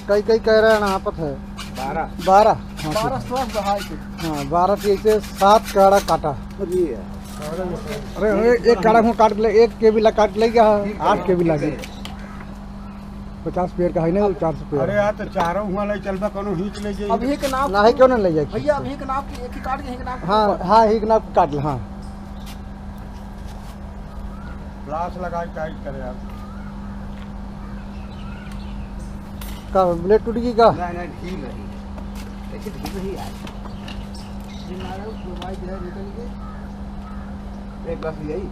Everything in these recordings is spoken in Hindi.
कई कई कह रहे हैं अनापत है 12 हाँ 12 से 7 काड़ा काटा। अरे एक काड़ा को काट ले, एक केबिला काट ले गया 8 केबिला की 50 पेड़ का है ना 400 पेड़। अरे यार तो चारों हुआ ले चलबा कोनो हिच ले जाई अभी के नाम नहीं क्यों ना ले जाए भैया, अभी के नाम की एक ही काट के एक नाम। हाँ हाँ एक नाप काट ले। हाँ ग्लास लगा के टाइट करे यार। का ब्लेड टूट गई का? नहीं ठीक है, ऐसे ठीक ही यार। दिन आ रहा हूं भाई जो है रिटर्न के एक बार यही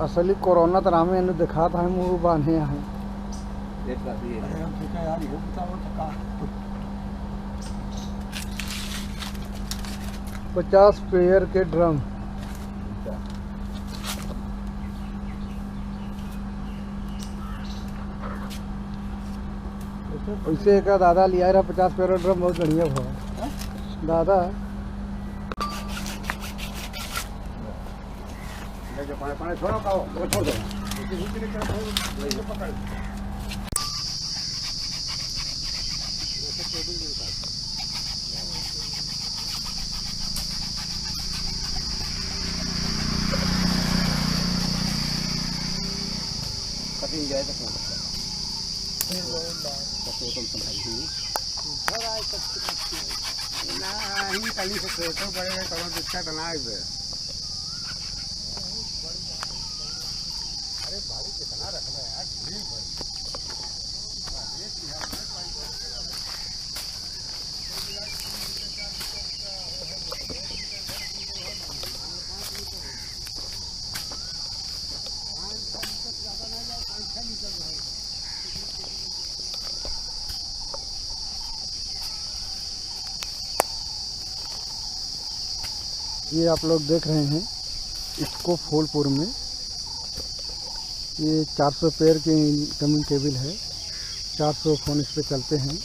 असली कोरोना तो रामे ने दिखा था मुंह बांधे हैं एक बार ये अरे हम सोचा यार ये बताओ तो का 50 पेयर के ड्रम। वैसे एक दादा लिया रहा 50 पेयर ड्रम, बहुत बढ़िया हुआ दादा। जो पानी छोड़ो का वो छोड़ दो इसे हिच ले कर पकड़ कटिंग जाए तो कौन तुम संभाली नहीं कली से तो बड़े करो दिक्कत ना है। अरे भारी कितना रखना है यार, ठीक है ये आप लोग देख रहे हैं इसको फूलपुर में ये 400 पेयर की इनकमिंग केबल है। 400 फोन इस पे चलते हैं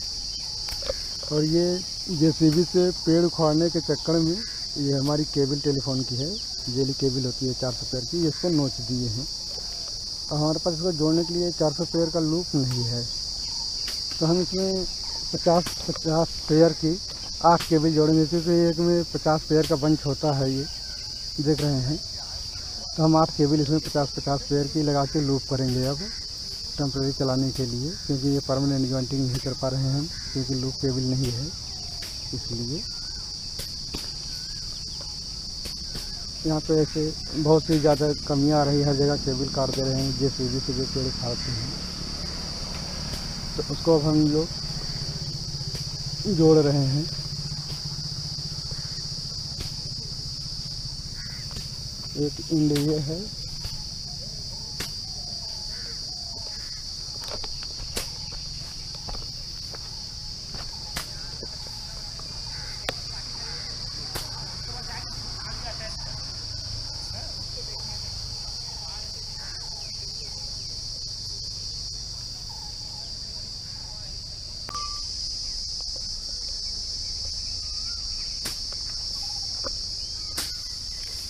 और ये जेसीबी से पेड़ उखाड़ने के चक्कर में ये हमारी केबल टेलीफोन की है, जेली केबल होती है 400 पेयर की, इसको नोच दिए हैं। और हमारे पास इसको जोड़ने के लिए 400 पेयर का लूप नहीं है, तो हम इसमें 50 पेयर की 8 केबल जोड़ेंगे, क्योंकि एक में 50 पेयर का बंच होता है, ये देख रहे हैं। तो हम 8 केबल इसमें 50 पेयर की लगा के लूप करेंगे अब टेम्प्रेरी चलाने के लिए, क्योंकि ये परमानेंट जॉइंटिंग नहीं कर पा रहे हैं हम, क्योंकि लूप केबल नहीं है। इसलिए यहाँ पे ऐसे बहुत सी ज़्यादा कमियाँ आ रही है, हर जगह केबल काट दे रहे हैं जेसीबी से जो पेड़ उखाड़ते हैं, तो उसको अब हम लोग जोड़ रहे हैं। एक इंड ये है,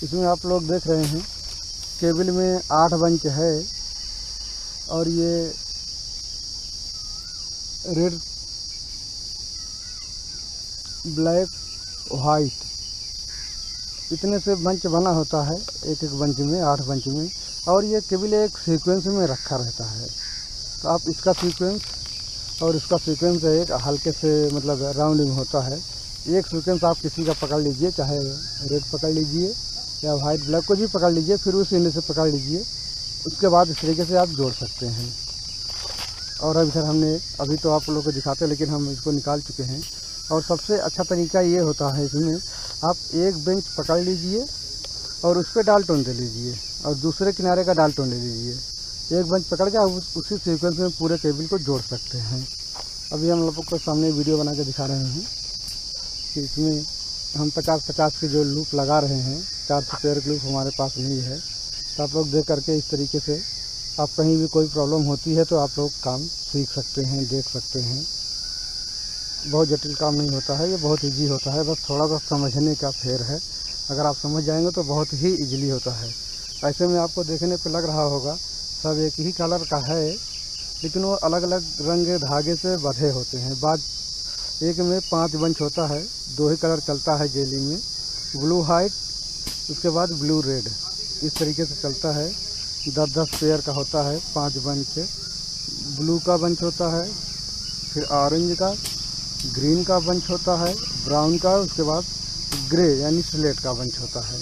इसमें आप लोग देख रहे हैं केबल में 8 बंच है और ये रेड ब्लैक वाइट इतने से बंच बना होता है, एक एक बंच में 8 बंच में, और ये केबल एक सीक्वेंस में रखा रहता है। तो आप इसका सीक्वेंस और इसका सीक्वेंस एक हल्के से मतलब राउंडिंग होता है। एक सीक्वेंस आप किसी का पकड़ लीजिए, चाहे रेड पकड़ लीजिए या वाइट ब्लैक को भी पकड़ लीजिए, फिर उस इंड से पकड़ लीजिए, उसके बाद इस तरीके से आप जोड़ सकते हैं। और अब इधर हमने अभी तो आप लोगों को दिखाते हैं, लेकिन हम इसको निकाल चुके हैं। और सबसे अच्छा तरीका ये होता है, इसमें आप एक बेंच पकड़ लीजिए और उस पर डाल टोन दे लीजिए और दूसरे किनारे का डाल टोन ले लीजिए। एक बेंच पकड़ के आप उसी सीक्वेंस में पूरे केबल को जोड़ सकते हैं। अभी हम लोगों को सामने वीडियो बना के दिखा रहे हैं कि इसमें हम 50-50 के जो लूप लगा रहे हैं, 400 पेयर के लूप हमारे पास नहीं है। तो आप लोग देख करके इस तरीके से आप कहीं भी कोई प्रॉब्लम होती है तो आप लोग काम सीख सकते हैं, देख सकते हैं। बहुत जटिल काम नहीं होता है, ये बहुत इजी होता है, बस थोड़ा सा समझने का फेर है। अगर आप समझ जाएंगे तो बहुत ही इजीली होता है। ऐसे में आपको देखने पे लग रहा होगा सब एक ही कलर का है, लेकिन वो अलग अलग रंग धागे से बंधे होते हैं। बाद एक में 5 बंच होता है, 2 ही कलर चलता है जेली में, ब्लू वाइट, उसके बाद ब्लू रेड, इस तरीके से चलता है। 10-10 पेयर का होता है, 5 बंच ब्लू का बंच होता है, फिर ऑरेंज का, ग्रीन का बंच होता है, ब्राउन का, उसके बाद ग्रे यानी स्लेट का बंच होता है।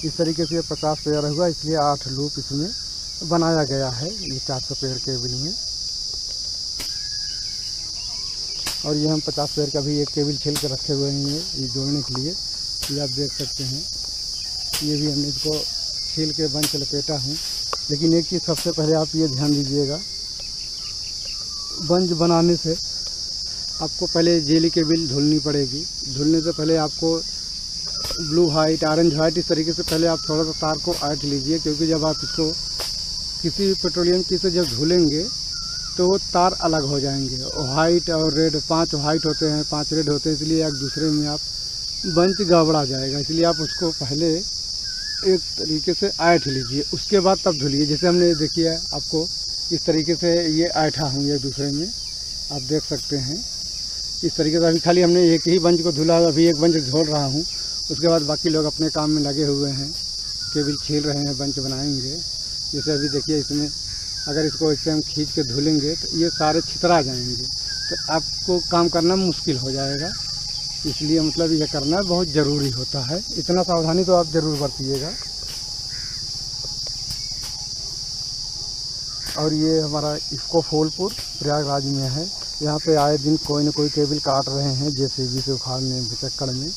इस तरीके से 50 पेयर हुआ, इसलिए 8 लूप इसमें बनाया गया है ये 400 पेयर केबल में। और ये हम 50 पेयर का भी एक केबल छील के रखे हुए हैं ये जोड़ने के लिए, ये आप देख सकते हैं। ये भी हमने इसको छील के बंच लपेटा है। लेकिन एक चीज़ सबसे पहले आप ये ध्यान दीजिएगा, बंच बनाने से आपको पहले जेली केबल धुलनी पड़ेगी। धुलने से पहले आपको ब्लू वाइट, ऑरेंज वाइट, इस तरीके से पहले आप थोड़ा सा तार को ऐंठ लीजिए, क्योंकि जब आप इसको किसी भी पेट्रोलियम चीज़ से जब धुलेंगे तो वो तार अलग हो जाएंगे। वाइट और रेड, 5 वाइट होते हैं, 5 रेड होते हैं, इसलिए एक दूसरे में आप बंच गड़बड़ा जाएगा। इसलिए आप उसको पहले एक तरीके से ऐंठ लीजिए, उसके बाद तब धुलिए। जैसे हमने देखिए आपको इस तरीके से ये ऐंठा हूँ एक दूसरे में, आप देख सकते हैं। इस तरीके से अभी खाली हमने एक ही बंच को धुला, अभी एक बंच धोल रहा हूँ, उसके बाद बाकी लोग अपने काम में लगे हुए हैं, केबल छील रहे हैं, बंच बनाएंगे। जैसे अभी देखिए इसमें अगर इसको इससे हम खींच के धुलेंगे तो ये सारे छितरा जाएंगे, तो आपको काम करना मुश्किल हो जाएगा। इसलिए मतलब यह करना बहुत ज़रूरी होता है, इतना सावधानी तो आप ज़रूर बरतिएगा। और ये हमारा इसको फूलपुर प्रयागराज में है, यहाँ पे आए दिन कोई न कोई केबल काट रहे हैं जेसीबी से उखाड़ने के चक्कर में।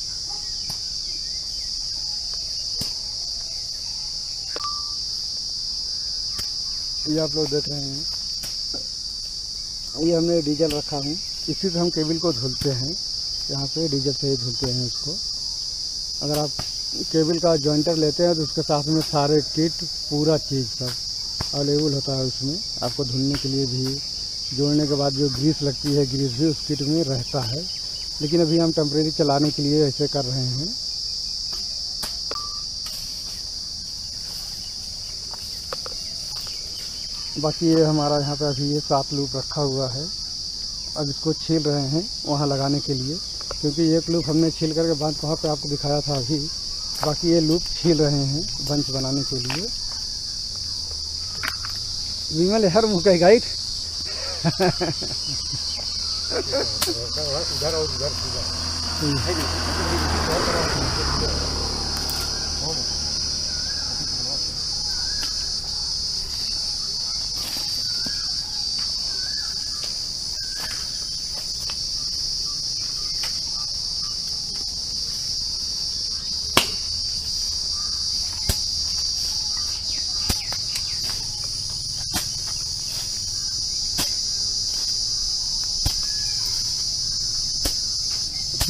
ये आप लोग देख रहे हैं, ये हमने डीजल रखा हूँ, इसी से हम केबल को धुलते हैं। यहाँ पे डीजल से ही धुलते हैं उसको। अगर आप केबल का जॉइंटर लेते हैं तो उसके साथ में सारे किट, पूरा चीज़ सब अवेलेबल होता है उसमें। आपको धुलने के लिए भी, जोड़ने के बाद जो ग्रीस लगती है, ग्रीस भी उस किट में रहता है। लेकिन अभी हम टेम्परेरी चलाने के लिए ऐसे कर रहे हैं। बाकी ये हमारा यहाँ पे अभी ये 7 लूप रखा हुआ है, अब इसको छील रहे हैं वहाँ लगाने के लिए, क्योंकि एक लूप हमने छील करके बंच वहाँ पे आपको दिखाया था अभी। बाकी ये लूप छील रहे हैं बंच बनाने के लिए। विमल हर मुँह का गाइड उधर और उधर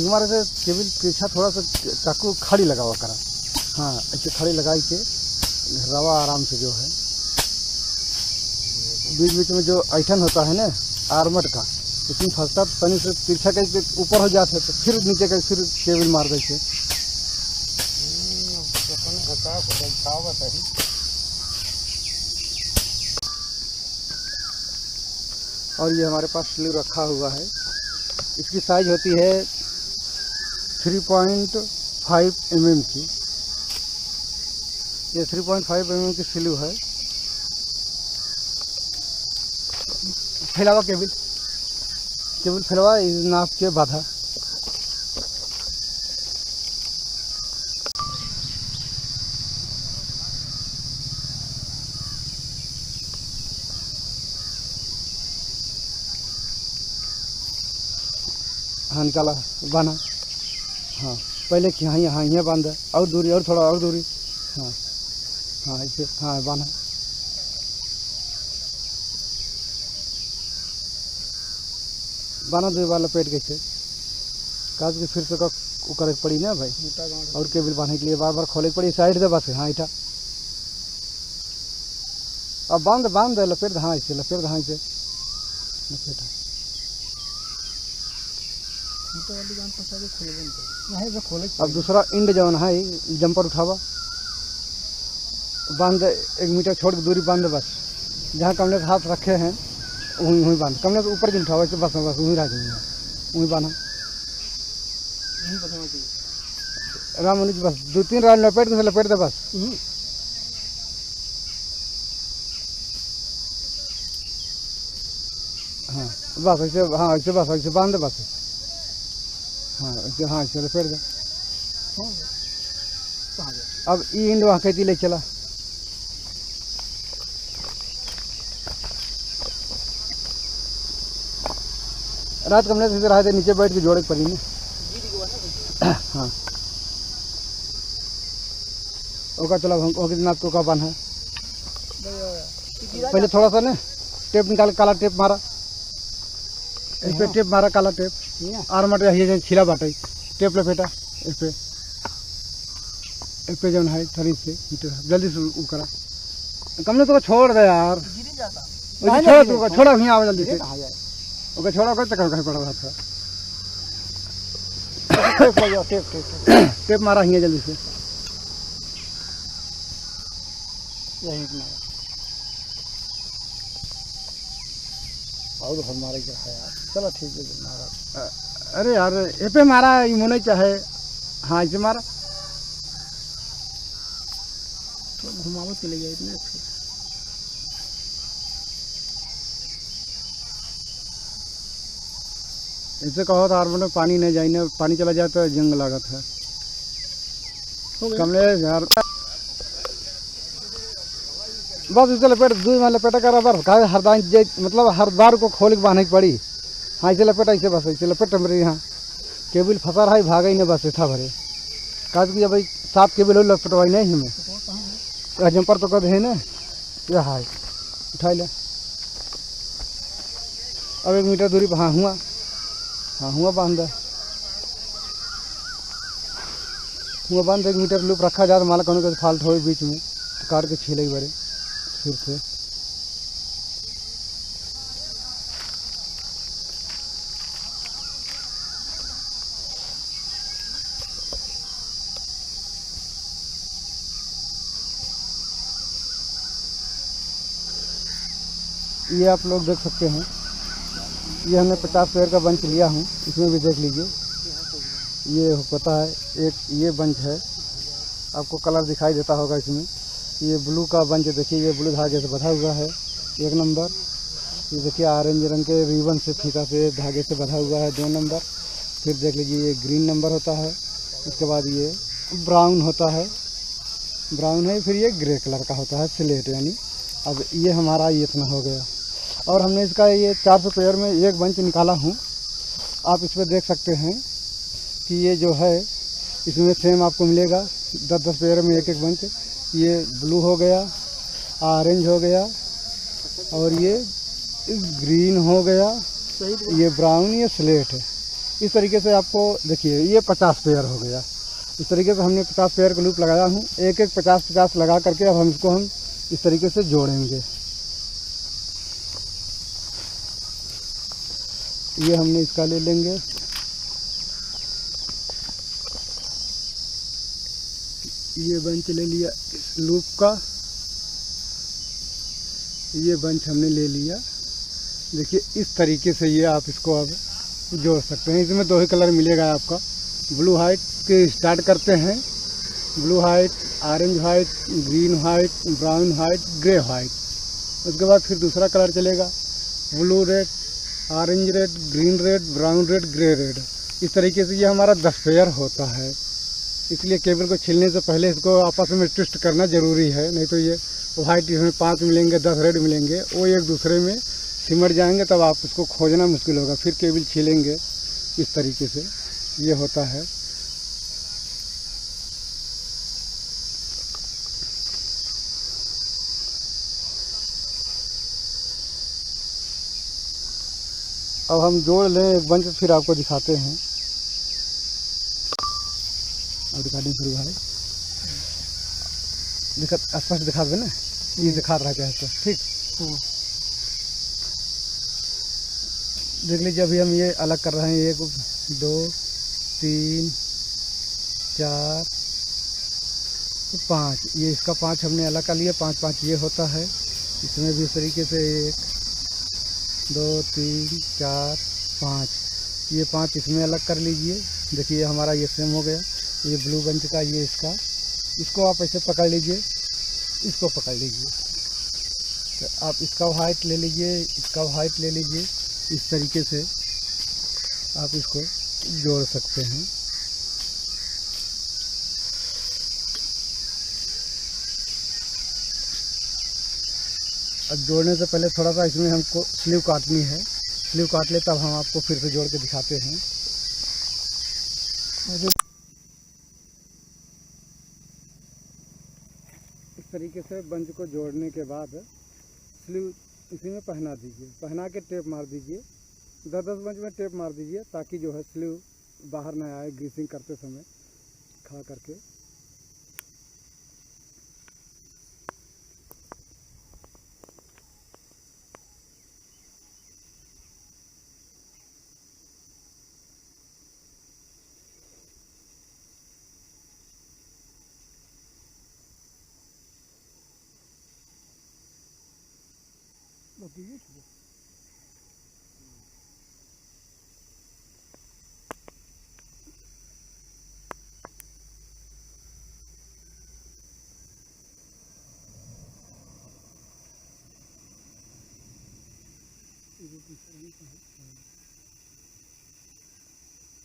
हमारे से केबल पीछा थोड़ा सा चाकू खड़ी लगा हुआ करा, हाँ ऐसे खड़ी लगाई के रवा आराम से जो है। बीच बीच में जो ऐठन होता है ना आर्मट का, उसमें फंसता तनी से तिरछा के ऊपर हो जाते तो फिर नीचे का फिर केबल मार देते। और ये हमारे पास स्लीव रखा हुआ है, इसकी साइज होती है 3.5 mm की। ये 3.5 mm की स्लीव है। फैलावा केबल फैलावा नाप के बाधा। हाँ निकाला, बांधा, हाँ पहले कि हाँ यहाँ बांधा, और दूरी, और थोड़ा और दूरी, हाँ हाँ ऐसे, हाँ बांधा। बांधा 2 बार लपेट के से काज के फिर से वो करे पड़ी ना भाई, और केबल बांधने के लिए बार बार खोले पड़ी साइड दे बस। हाँ इटा अब बांध दे, लपेट, हाँ ऐसे लपेट, हाँ ऐसे लपेटा। अब दूसरा इंड जवन है जंपर उठावा, बांध 1 मीटर छोड़ के दूरी बांध बस, जहाँ कमरे से हाथ रखे हैं वहीं वहीं बांध, कमरे से ऊपर की उठाओ ऐसे बस वहीं रह जाएंगे, वहीं बांधा राम मनुज बस 2-3 रात लपेट दे बस। हाँ बस ऐसे, हाँ ऐसे बस ऐसे बांध दे बस, हाँ ऐसे, हाँ ऐसे लपेट दे। अब ई इंड वहाँ खेती ले चला, रात कमरे से रहा थे नीचे बैठ के जोड़े पड़ी ना। हाँ ओका चला नाथ को का बांधा, पहले थोड़ा सा ना टेप निकाल, काला टेप मारा इस पे, टेप मारा काला टेप आर मट ये छिला बाटे टेप लपेटा इस पे जो है थरी से जल्दी से वो करा, कमरे तो छोड़ दे यार, छोड़ा नहीं आवे जल्दी से, ओके छोड़ा कर तक कहीं पड़ा रहा था, टेप मारा ही जल्दी से, यही मारा और हमारे क्या है यार, चलो ठीक है मारा। अरे यार ये पे मारा इमोने चाहे, हाँ इसे मारा घुमावत के ले गया इतने अच्छे। ऐसे कहो तो हारमोन में पानी नहीं जाए ना, पानी चला जाए तो जंग लागत है कमरे यार, बस इसे लपेट 2 में लपेटा कर बर्फ का हरदान मतलब हर बार को खोल के बांधने की पड़ी। हाँ इसे लपेटा ऐसे बस ऐसे लपेट मेरे यहाँ केबल फंसा रहा है, भागा ही नहीं बस था भरे काज की भाई साफ केबल हो लपेटवाई नहीं हमें जंपर तो कद है ना, यह है उठा ले। अब 1 मीटर दूरी पर हाँ हुआ बांध 1 मीटर लूप रखा जाए तो माला कौन का फाल्ट हो बीच में तो काट के छीले बड़े फिर से। ये आप लोग देख सकते हैं, ये हमने 50 पेड़ का बंच लिया हूँ, इसमें भी देख लीजिए ये पता है एक ये बंच है, आपको कलर दिखाई देता होगा इसमें, ये ब्लू का बंच देखिए, ये ब्लू धागे से बंधा हुआ है 1 नंबर, ये देखिए ऑरेंज रंग के रिबन से फीता से धागे से बंधा हुआ है 2 नंबर, फिर देख लीजिए ये ग्रीन नंबर होता है, उसके बाद ये ब्राउन होता है, ब्राउन है, फिर ये ग्रे कलर का होता है स्लेट यानी। अब ये हमारा ये इतना हो गया और हमने इसका ये 400 पेयर में एक बंच निकाला हूँ, आप इस पर देख सकते हैं कि ये जो है इसमें सेम आपको मिलेगा 10-10 पेयर में एक बंच, ये ब्लू हो गया, ऑरेंज हो गया और ये ग्रीन हो गया, ये ब्राउन, ये स्लेट है। इस तरीके से आपको देखिए ये 50 पेयर हो गया। इस तरीके से हमने 50 पेयर का लूप लगाया हूँ, एक 50-50 लगा करके अब हम इसको इस तरीके से जोड़ेंगे। ये हमने इसका ले लेंगे, ये बंच ले लिया इस लूप का, ये बंच हमने ले लिया। देखिए इस तरीके से ये आप इसको अब जोड़ सकते हैं। इसमें 2 ही कलर मिलेगा आपका, ब्लू वाइट के स्टार्ट करते हैं, blue white, orange white, green white, brown white, grey white, उसके बाद फिर दूसरा कलर चलेगा blue red, orange red, green red, brown red, grey red. इस तरीके से ये हमारा 10 पेयर होता है। इसलिए केबल को छीलने से पहले इसको आपस में ट्विस्ट करना ज़रूरी है, नहीं तो ये वाइट इसमें 5 मिलेंगे, 10 रेड मिलेंगे, वो एक दूसरे में सिमट जाएंगे, तब आप इसको खोजना मुश्किल होगा, फिर केबल छीलेंगे। इस तरीके से ये होता है। अब हम जोड़ लें एक बंच, फिर आपको दिखाते हैं। अब रिकॉर्डिंग शुरू है, स्पष्ट दिखा दे ना, ये दिखा रहा है तो ठीक। देख लीजिए अभी हम ये अलग कर रहे हैं, 1 2 3 4 तो 5 ये इसका 5 हमने अलग कर लिया, 5 5 ये होता है। इसमें भी इस तरीके से 1 2 3 4 5 ये 5 इसमें अलग कर लीजिए। देखिए हमारा ये सेम हो गया। ये ब्लू बंच का ये इसका, इसको आप ऐसे पकड़ लीजिए, इसको पकड़ लीजिए, तो आप इसका वाइट ले लीजिए, इसका वाइट ले लीजिए। इस तरीके से आप इसको जोड़ सकते हैं। अब जोड़ने से पहले थोड़ा सा इसमें हमको स्लीव काटनी है। स्लीव काट ले तब हम आपको फिर से जोड़ के दिखाते हैं। इस तरीके से बंच को जोड़ने के बाद स्लीव इसी में पहना दीजिए, पहना के टेप मार दीजिए। 10-10 बंच में टेप मार दीजिए ताकि जो है स्लीव बाहर ना आए ग्रीसिंग करते समय खड़ा करके।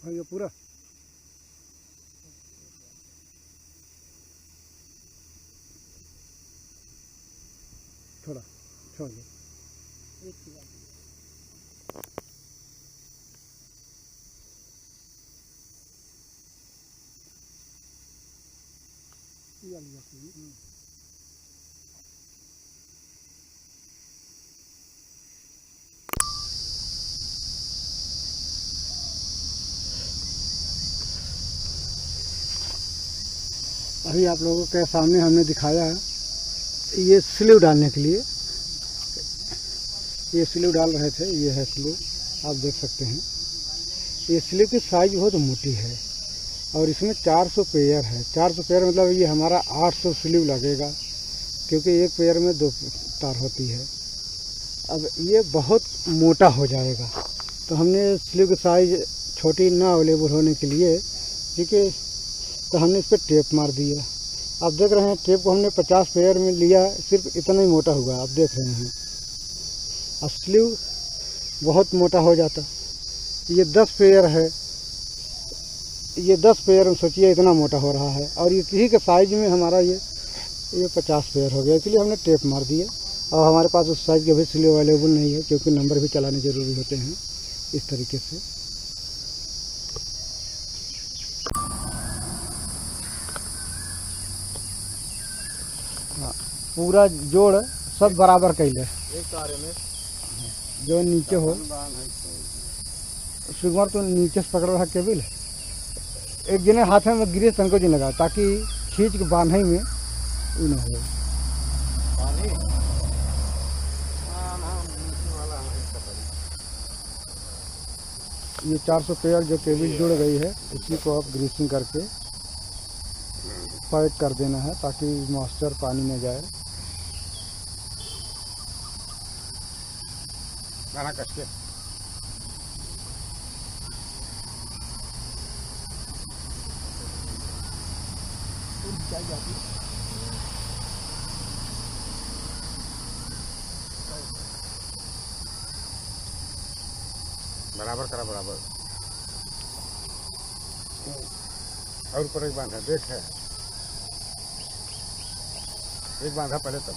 हाँ ये पूरा थोड़ा छोड़ दो। अभी आप लोगों के सामने हमने दिखाया ये स्लीव डालने के लिए। ये स्लीव डाल रहे थे, ये है स्लीव, आप देख सकते हैं। ये स्लीव की साइज बहुत मोटी है और इसमें 400 पेयर है। 400 पेयर मतलब ये हमारा 800 स्लीव लगेगा, क्योंकि एक पेयर में 2 तार होती है। अब ये बहुत मोटा हो जाएगा, तो हमने स्लीव की साइज छोटी ना अवेलेबल होने के लिए, ठीक है, तो हमने इस पर टेप मार दिया। आप देख रहे हैं टेप को हमने 50 पेयर में लिया, सिर्फ इतना ही मोटा हुआ, आप देख रहे हैं। और स्लीव बहुत मोटा हो जाता। ये 10 पेयर है, ये 10 पेयर में सोचिए इतना मोटा हो रहा है, और इसी के साइज में हमारा ये 50 पेयर हो गया, इसलिए हमने टेप मार दिया। और हमारे पास उस साइज के भी स्लीव अवेलेबल नहीं है, क्योंकि नंबर भी चलाने ज़रूरी होते हैं। इस तरीके से पूरा जोड़ सब बराबर कैले, जो नीचे हो सुगमर तो नीचे से पकड़ रहा केबिल। एक जने हाथ में गिरे तनको जी लगा, ताकि खींच के बांधे में वो न हो। ये 400 पेयर जो केबिल जुड़ गई है, इसी को आप ग्रीसिंग करके पैक कर देना है, ताकि मॉइस्चर पानी में जाए। गाना कस के बराबर करा, बराबर। और ऊपर एक बांधा, देख है एक बांधा पहले तब।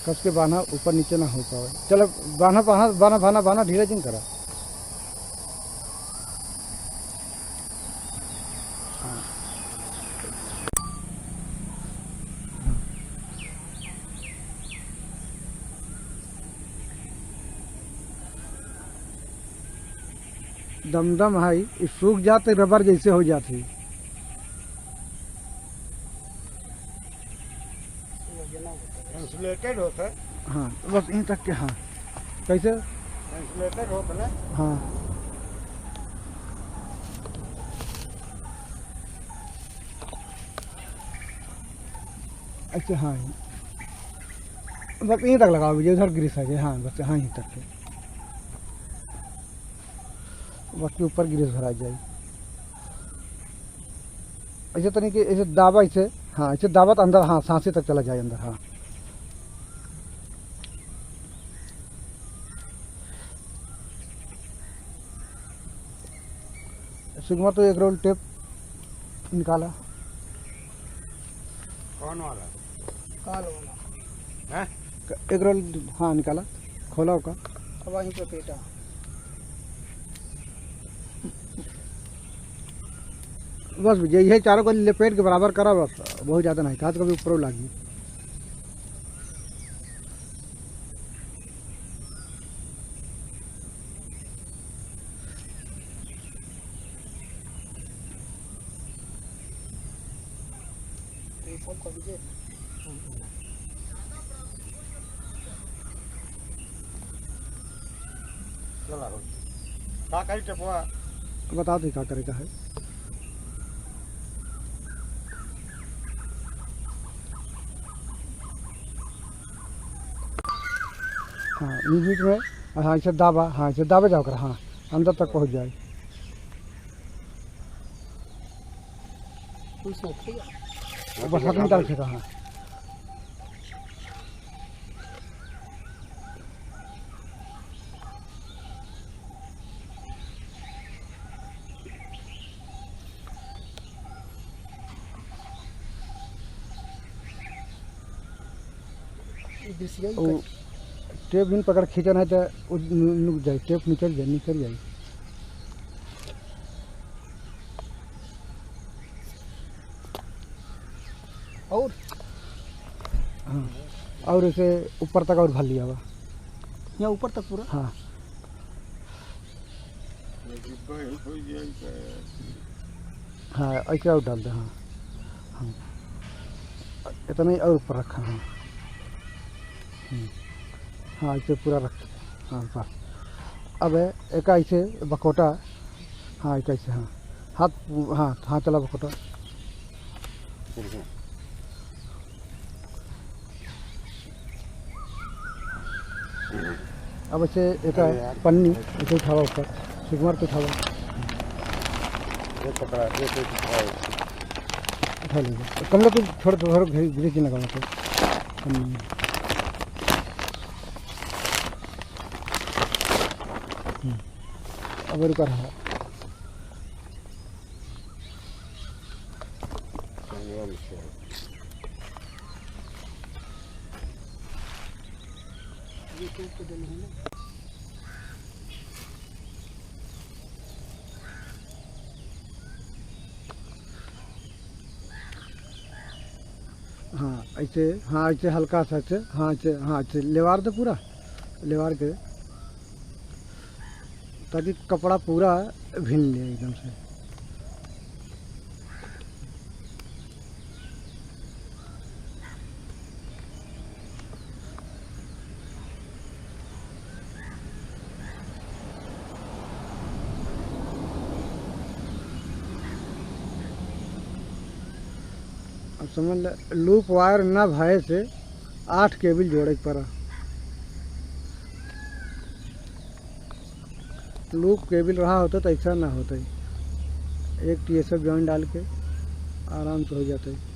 कस के बांधा, ऊपर नीचे ना हो पाए। चलो बांधा बांधा बांधा बांधा बांधा, धीरे जिन करा। दमदम है ये सूख जाते रबर जैसे हो जाती। इंसुलेटेड होता है। हाँ तो बस यहीं तक के। हाँ कैसे? इंसुलेटेड होता है ना। हाँ अच्छा हाँ बस यहीं तक लगाओ भैया, उधर ग्रीस है। हाँ बस हाँ यहीं तक के, बाकी ऊपर ग्रीस भरा जाए। ऐसे तो नहीं कि ऐसे दावा ऐसे, हाँ ऐसे दावा तो अंदर, हाँ सांसे तक चला जाए अंदर। हाँ सिग्मा तो एक रोल टेप निकाला। कौन वाला? काल वाला हैं? एक रोल हाँ निकाला, खोला होगा। अब वहीं पे पेटा। बस यही चारों को लपेट के बराबर करा, बस बहुत ज़्यादा नहीं, हाथ कभी ऊपर लागी। टेप कभी दे चला हो का करी टपवा। बता दो क्या करेगा है। हाँ बीच में, हाँ इसे दाबा, हाँ इसे दाबे जाओ कर, हाँ अंदर तक पहुंच जाए। बस हाथ निकाल फेंका। हाँ वो टेप भी पकड़ खींचना है तो वो नुक जाए, टेप निकल जाए। और हाँ और इसे ऊपर तक और भर लिया हुआ। यहाँ ऊपर तक पूरा। हाँ हाँ ऐसे और डाल दे। हाँ हाँ इतना ही और ऊपर रखा। हाँ हाँ ऐसे पूरा रख। हाँ बस अब एक ऐसे बकोटा। हाँ एक ऐसे, हाँ हाथ, हाँ हाँ चला बकोटा। अब ऐसे एक पन्नी ऐसे उठावा ऊपर, सिगमार को उठावा, ये पकड़ा ये उठा लीजिए। कमला को छोड़ दो, घर ग्रीस नहीं लगाना तो पन्नी। अब रुका रहा। ये टेप के देने हैं ना। हाँ ऐसे, हाँ ऐसे हल्का सा ऐसे, हाँ ऐसे, हाँ ऐसे लेवार दे पूरा, लेवार के, ताकि कपड़ा पूरा भिन ले एकदम से। अब समझ ले, लूप वायर न भाई से 8 केबल जोड़े के पड़ा। लूप केबल रहा होता तो ऐसा ना होता ही। एक TSF जॉइंट डाल के आराम से हो जाता है।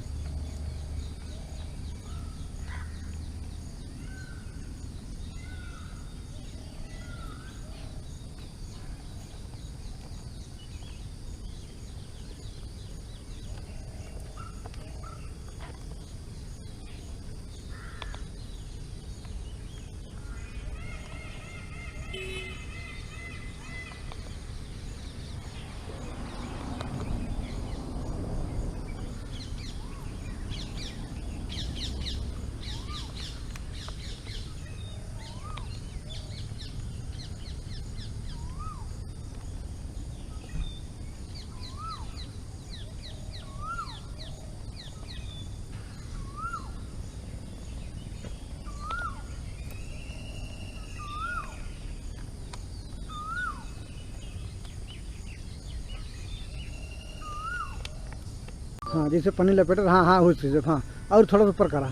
हाँ जैसे पन्नी लपेटा, हाँ हाँ उस चीज़, हाँ और थोड़ा ऊपर करा,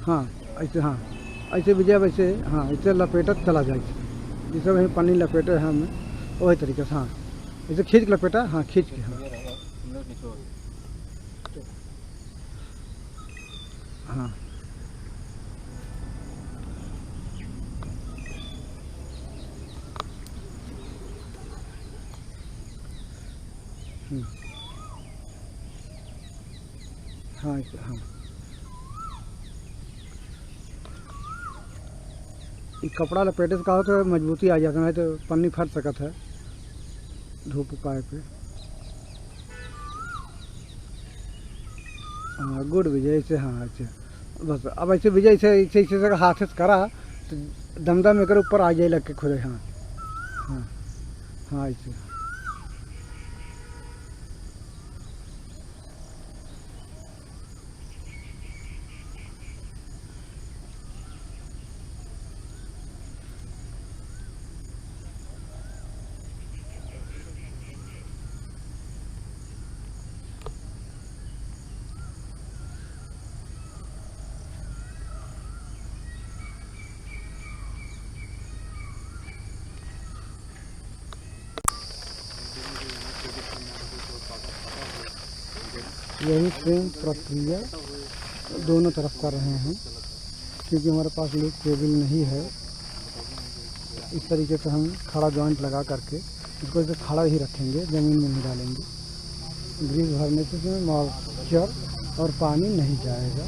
हाँ ऐसे, हाँ ऐसे विजय वैसे, हाँ ऐसे लपेटत चला जाए, जैसे वही पन्नी लपेटे हैं हमें वही तरीके से, हाँ ऐसे खींच के लपेटा, हाँ खींच के, हाँ हाँ हाँ ऐसे, हाँ ये कपड़ा लपेटे से का हो तो मजबूती आ जाता है, तो पन्नी फट सकत है धूप पाए पे। हाँ गुड विजय, ऐसे, हाँ ऐसे बस। अब ऐसे विजय ऐसे ऐसे ऐसे से हाथ से करा तो दमदम एकर ऊपर आ जाए लग के खुद, हाँ हाँ हाँ ऐसे। यही सेम प्रक्रिया दोनों तरफ कर रहे हैं, क्योंकि हमारे पास लोग केबल नहीं है। इस तरीके से हम खड़ा जॉइंट लगा करके इसको इसे खड़ा ही रखेंगे, ज़मीन में नहीं डालेंगे। ग्रीस भरने से इसमें मॉइस्चर और पानी नहीं जाएगा।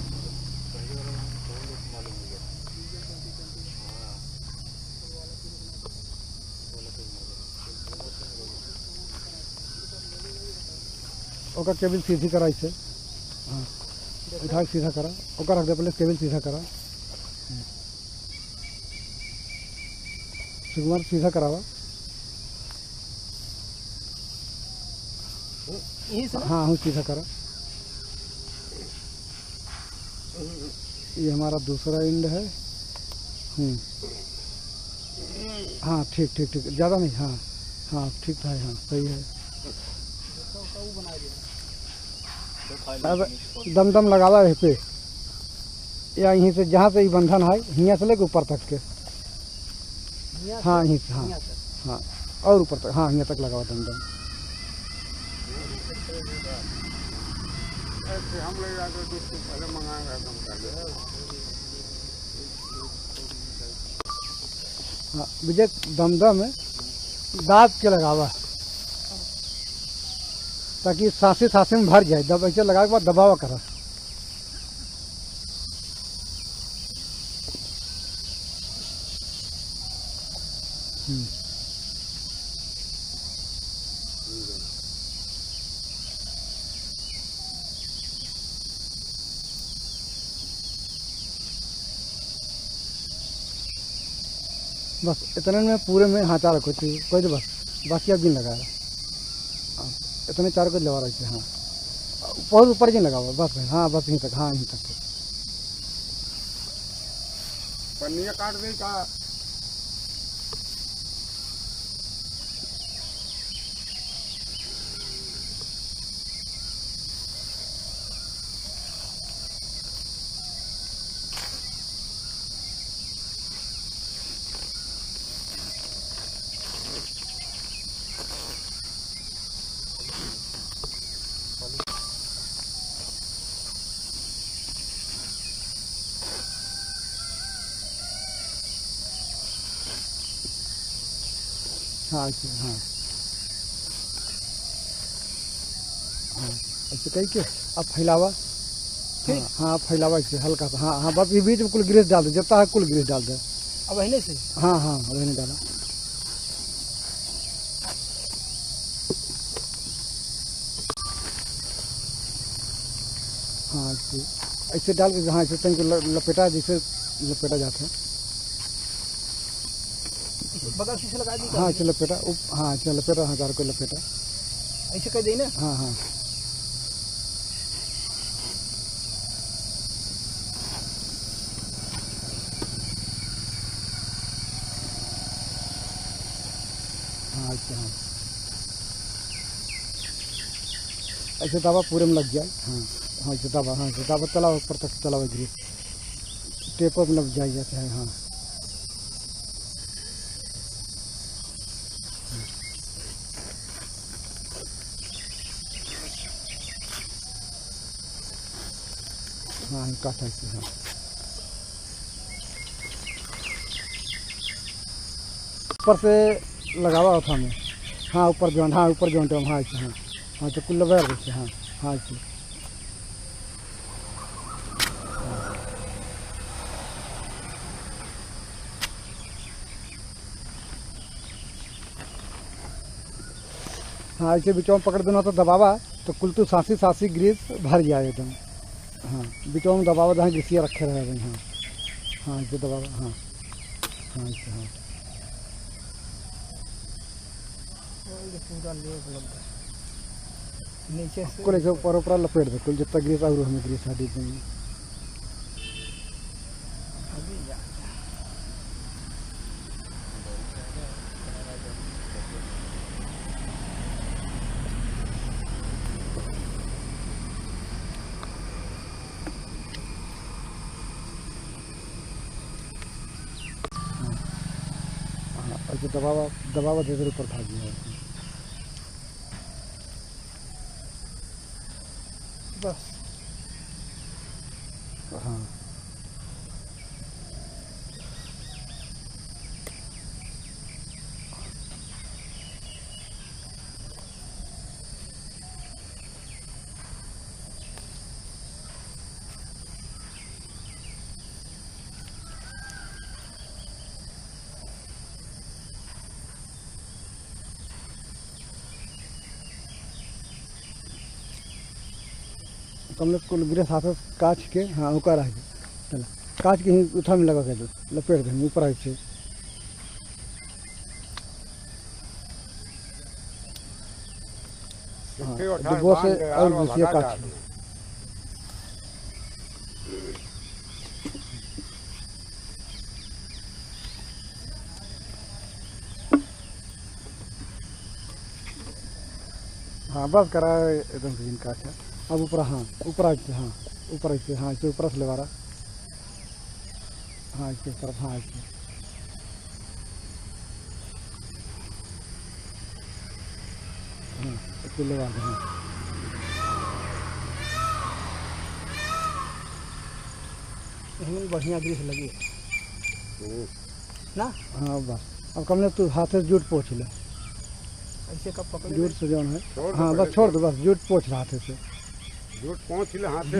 ओका केबल सीधी करा इसे, हाँ उठा के सीधा करा, ओका रख दे पहले, केबल सीधा करा, सुकुमार सीधा करावा, हाँ हूँ सीधा करा। ये हमारा दूसरा एंड है, हाँ ठीक ठीक ठीक, ज़्यादा नहीं, हाँ हाँ ठीक था, हाँ सही है। अब दम लगावा है पे, या यहीं से जहाँ से ये बंधन है यहाँ से लेके ऊपर तक के, हाँ यहीं से, हाँ हाँ और ऊपर तक, हाँ यहाँ तक लगावा दम। हम ले जाकर तो पहले मंगाएंगे कम कर दे। हाँ विजय दमदम में दाब के लगावा, ताकि सांसें सांसें में भर जाए। दब ऐसे लगा के बाद दबावा करा, बस इतने में पूरे में हाथा रखो चाहिए कोई, तो बस बाकी अब जिन लगाया, इतने चार को लगा रहे, हाँ बहुत ऊपर जिन लगा हुआ बस, हाँ बस यहीं तक, हाँ यहीं तक। पन्निया काट दे का, हाँ ऐसे, हाँ हाँ ऐसे कही के अब फैलावा, हाँ हाँ फैलावा ऐसे हल्का सा, हाँ हाँ बस ये बीच में कुल ग्रीस डाल दे, जब तक कुल ग्रीस डाल दे। अब पहले से, हाँ हाँ मैंने डाला, हाँ ऐसे डाल के, हाँ ऐसे तन को लपेटा, जैसे लपेटा जाता है, बगल से लगा दी, हाँ ऐसे लपेटा, हाँ ऐसे लपेटा, हाँ चार को लपेटा, ऐसे कर दी ना, हाँ हाँ हाँ अच्छा, हाँ ऐसे दवा पूरे में लग जाए। हाँ हाँ, ऐसे दवा, हाँ ऐसे दवा तला ऊपर तक तला हुआ ग्रीस टेपर में लग जाए जाते हैं। हाँ हाँ काटा ऐसे। हाँ ऊपर से लगावा था मैं। हाँ ऊपर जॉइंट, हाँ ऊपर जॉइंट, हाँ ऐसे। हाँ हाँ तो कुल लगा ऐसे। हाँ हाँ ऐसे। हाँ ऐसे बिचवा में पकड़ देना तो दबावा तो कुल तो सांसी सांसी ग्रीस भर जाए एकदम। हाँ बिचवा में दबावा जहाँ ग्रीसिया रखे रहे। हाँ हाँ ऐसे दबावा। हाँ हाँ ऐसे। हाँ पूरा लेप लग गया नीचे से कुल ऐसे ऊपर ऊपर लपेट दे कुल जितना ग्रीस और हमें ग्रीस हटी देंगे। अभी जा हाँ ऐसे दबावा दबावा दे दे ऊपर भाग गया। बस हाँ तो हम लोग कुल गिरे हाथ काच के। हाँ ऊपर आ गए चला काच के ही उठा में लगा के दो लपेट देंगे ऊपर ऐसे। हाँ डिब्बों से और घुसिया काच। हाँ बस करा एकदम से काच है। अब ऊपर, हाँ ऊपर ऐसे। हाँ ऊपर ऐसे। हाँ ऐसे ऊपर से लगा रहा। हाँ इसके तरफ। हाँ ऐसे। हाँ ऐसे लगा दे। हाँ इसमें बढ़िया ग्रीस लगी ना। हाँ बस अब कम ने तू हाथ से जूट पोंछ ले। ऐसे कब पकड़े जूट से जौन है। छोड़ दो हाँ पहले बस छोड़ दो, बस जूट पोंछ ले हाथ से। झूठ पहुँच ले हाथ से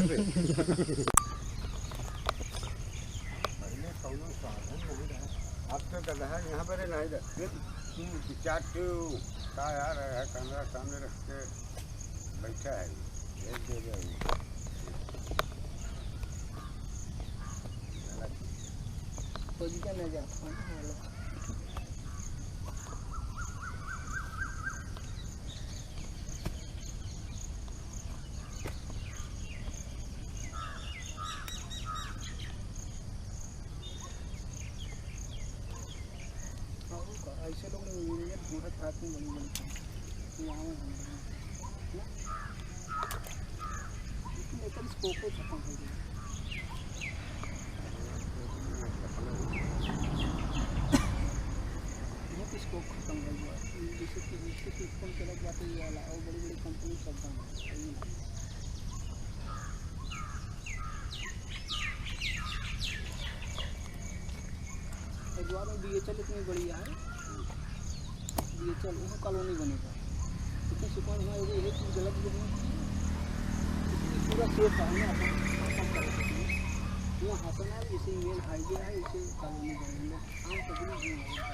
अब तो गधा यहाँ पर नहीं रखते चाट का यार है कैमरा सामने रख के बैठा है भेज दे रहा पोजीशन ले जा। ऐसे लोग ढूंढत खाते हैं बड़ी बड़ी वहाँ लेकिन स्कोप खत्म हो गया। बहुत स्कोप खत्म हो गया। जैसे कि नीचे सिस्टम चला जाता है वाला और बड़ी बड़ी कंपनी सब बंद हरिद्वार में BHL इतनी बढ़िया है। BHL वहाँ कॉलोनी बनेगा लेकिन सुकून हुआ ये चीज़ गलत नहीं पूरा सेफ है ना अपन कर सकते हैं। वहाँ हसना जैसे मेन हाईवे है इसे कॉलोनी बनेगी लोग आम कभी नहीं होगा।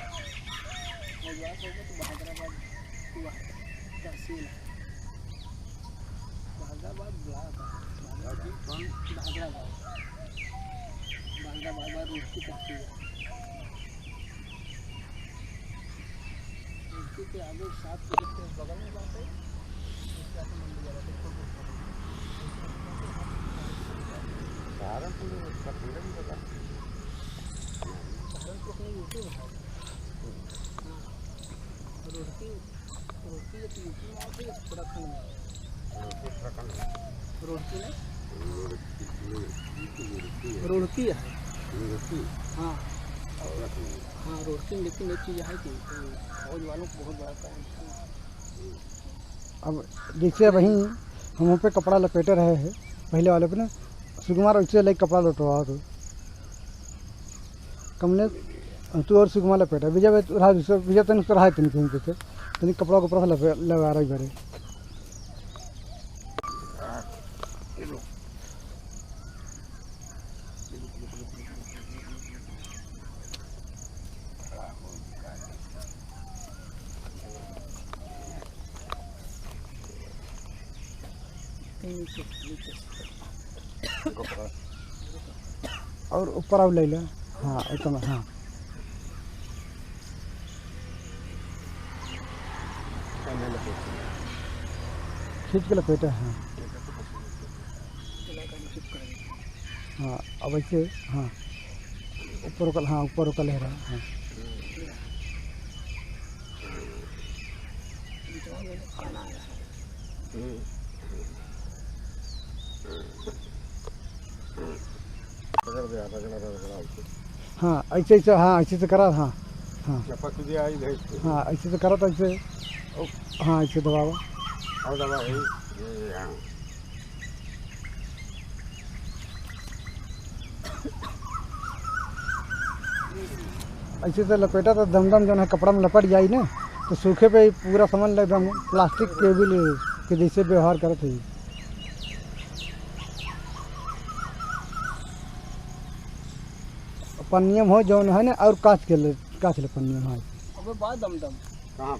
हरिद्वार होगा तो बहादुराबाद हुआ तहसील है बहादुराबाद ब्लॉक है बहादुराबाद रोड की तहसील है। के आगे 7 किलोमीटर बगल में बात है उसके आगे मंदिर जा रहा है सहारनपुर उसका पूरा भी बता सहारनपुर अपने यूपी में है। हाँ रोटी रोटी यूपी में आती है उत्तराखंड में रोड़की नहीं, रोड़की है। हाँ हाँ रोड़की, लेकिन एक चीज़ है कि फौज वालों को बहुत बड़ा काम है। अब जैसे वहीं हम वहाँ पे कपड़ा लपेटे रहे हैं पहले वाले पे ना, सुकुमार वैसे लेके कपड़ा लटवा तो कमलेश तू और सुकुमार लपेटा विजय विजय तन उसको रहा तनिक कहीं पे तनिक कपड़ा कपड़ा लगा रही भरे नीचे नीचे और ऊपर अब ले लो। हाँ इतना हाँ खींच के लपेटा। हाँ हाँ अब ऐसे हाँ ऊपर का, हाँ ऊपर का लहरा। हाँ हाँ ऐसे ऐसे, हाँ ऐसे से करा। हाँ हाँ हाँ ऐसे से करा तो ऐसे, हाँ ऐसे दबावा और दबा है ऐसे से लपेटा तो दमदम जो है कपड़ा में लपट जाई ना, तो सूखे पे ही पूरा समझ लो एकदम प्लास्टिक केबल के जैसे व्यवहार करते ही। पन्नियम हो जो है ना, और कांच ले पन्नियम। हाँ अबे बात दमदम कहाँ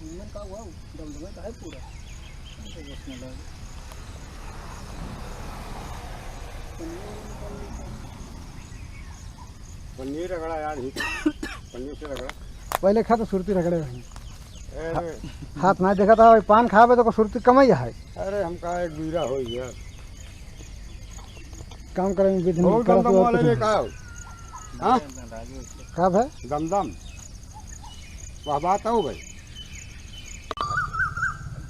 नीमन का हुआ, दमदम का है पूरा। पनीर रगड़ा यार ही पनीर से रगड़ा पहले खा तो सुरती रगड़े रही, अरे हाथ ना देखा था पान खावे तो सुरती कमाई है। अरे हम कहा एक बीरा हो यार काम करेंगे विधि और दमदम वाले ने कहा हाँ कब है दमदम वह बात हो भाई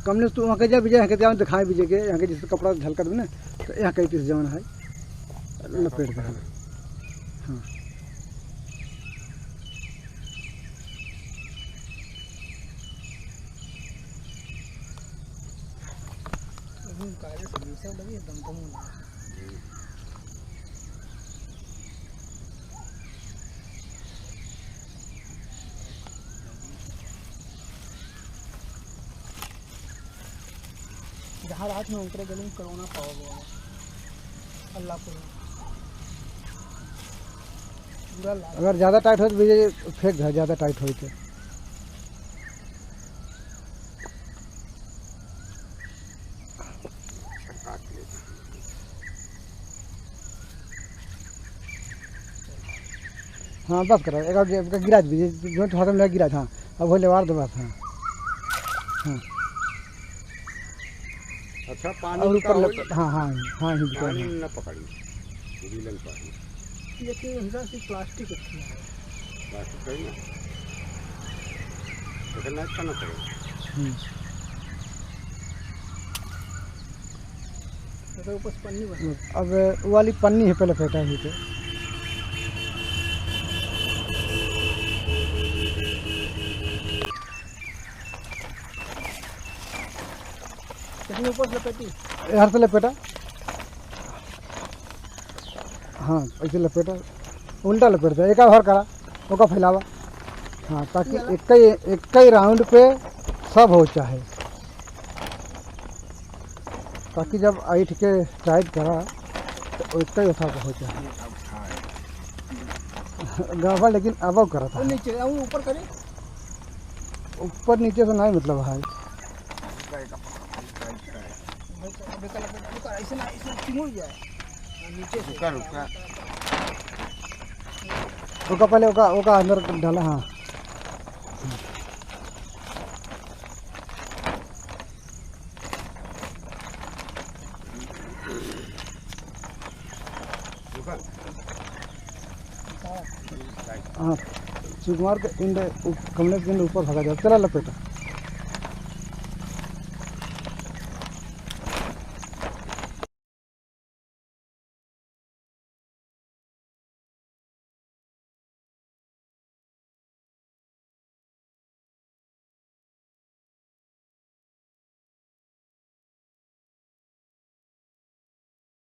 कमलेश तू वहाँ के जा विजय यहाँ के दिखाए विजय के यहाँ के जिससे कपड़ा झलका दे ना, तो यहाँ कहीं तीस जवन है लपेट कर। हाँ काले से लगी दमदम जहाँ रात में उतरे गले में कोरोना पाओगे अल्लाह को पूरा अगर ज़्यादा टाइट हो तो विजय फेंक दे, ज़्यादा टाइट हो तो। हाँ बस करा एक गिराज भी जो हाथ में गिराज। हाँ अब बोले वार दो बस। हाँ हाँ अच्छा पानी और का ऊपर हाँ हाँ हाँ ही पानी न पकड़ी गीलन पानी ये के हिसाब से प्लास्टिक अच्छा है, प्लास्टिक सही ना लेकिन नहीं करना पड़ेगा। तो ऊपर से पन्नी बना। अब वो वाली पन्नी है पहले फेंटा ही तो कितने ऊपर से लपेटी हर से लपेटा। हाँ ऐसे लपेटा उल्टा लपेटता एक भर करा ओका फैलावा। हाँ ताकि एक ही राउंड पे सब हो चाहे, ताकि जब ऐठ के टाइट करा तो एक ही उठा हो चाहे गावा। लेकिन अब करा था नीचे ऊपर करे ऊपर नीचे से नहीं मतलब है। ऐसे ना ऐसे चिमुड़ जाए नीचे से ओका पहले ओका अंदर डाला। हाँ हाँ सुकुमार के इंड कमलेश के इंड ऊपर भागा जाए। चला लपेटा।